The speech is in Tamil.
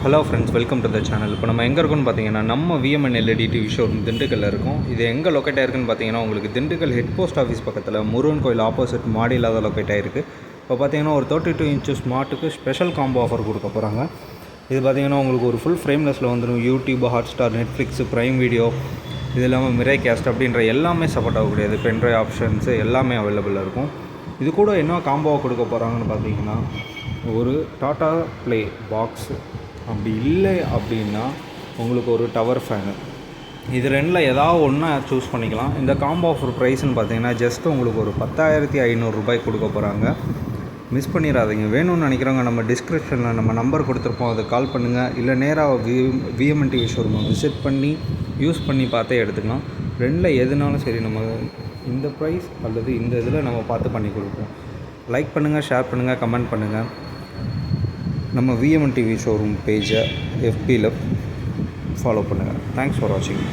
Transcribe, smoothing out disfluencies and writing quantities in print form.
Hello friends, welcome to the channel. இப்போ நம்ம எங்கே இருக்கோம்னு பார்த்தீங்கன்னா, நம்ம விஎம்என் எல்இடி டிவி ஷோரூம் திண்டுக்கல்ல இருக்கும். இது எங்கே லொக்கேட் ஆயிருக்குன்னு பார்த்தீங்கன்னா, உங்களுக்கு திண்டுக்கல் ஹெட் போஸ்ட் ஆஃபீஸ் பக்கத்தில் முருகன் கோயில் ஆப்போசிட் மாடியில் தான் லொக்கேட் ஆகிருக்கு. இப்போ பார்த்தீங்கன்னா ஒரு 32 இன்ச்சு ஸ்மார்ட்டுக்கு ஸ்பெஷல் காம்போ ஆஃபர் கொடுக்க போகிறாங்க. இது பார்த்தீங்கன்னா உங்களுக்கு ஒரு ஃபுல் ஃப்ரேம்லெஸில் வந்துடும். YouTube, Hotstar, Netflix, prime video, இது இல்லாமல் மிரே கேஸ்ட் அப்படின்ற எல்லாமே சப்போர்ட் ஆகக்கூடியது. பென்ட்ரைவ் ஆப்ஷன்ஸு எல்லாமே அவைலபிளாக இருக்கும். இது கூட என்ன காம்போவாக கொடுக்க போகிறாங்கன்னு பார்த்தீங்கன்னா, ஒரு டாடா ப்ளே பாக்ஸு, அப்படி இல்லை அப்படின்னா உங்களுக்கு ஒரு டவர் ஃபேனு, இது ரெண்டில் ஏதாவது ஒன்றா சூஸ் பண்ணிக்கலாம். இந்த காம்போ ஆஃபர் ப்ரைஸ்ன்னு பார்த்தீங்கன்னா ஜஸ்ட் உங்களுக்கு ஒரு 10,500 ரூபாய் கொடுக்க போகிறாங்க. மிஸ் பண்ணிடாதீங்க. வேணும்னு நினைக்கிறவங்க நம்ம டிஸ்கிரிப்ஷனில் நம்ம நம்பர் கொடுத்துருப்போம், அதை கால் பண்ணுங்கள். இல்லை நேராக விஎம்என் டிவி ஷோரூமை விசிட் பண்ணி யூஸ் பண்ணி பார்த்தே எடுத்துக்கலாம். ரெண்டில் எதுனாலும் சரி, நம்ம இந்த ப்ரைஸ் அல்லது இந்த இதில் நம்ம பார்த்து பண்ணி கொடுப்போம். லைக் பண்ணுங்கள், ஷேர் பண்ணுங்கள், கமெண்ட் பண்ணுங்கள். நம்ம விஎம்என் டிவி ஷோரூம் பேஜை எஃபியில் ஃபாலோ பண்ணுங்கள். தேங்க்ஸ் ஃபார் வாட்சிங்.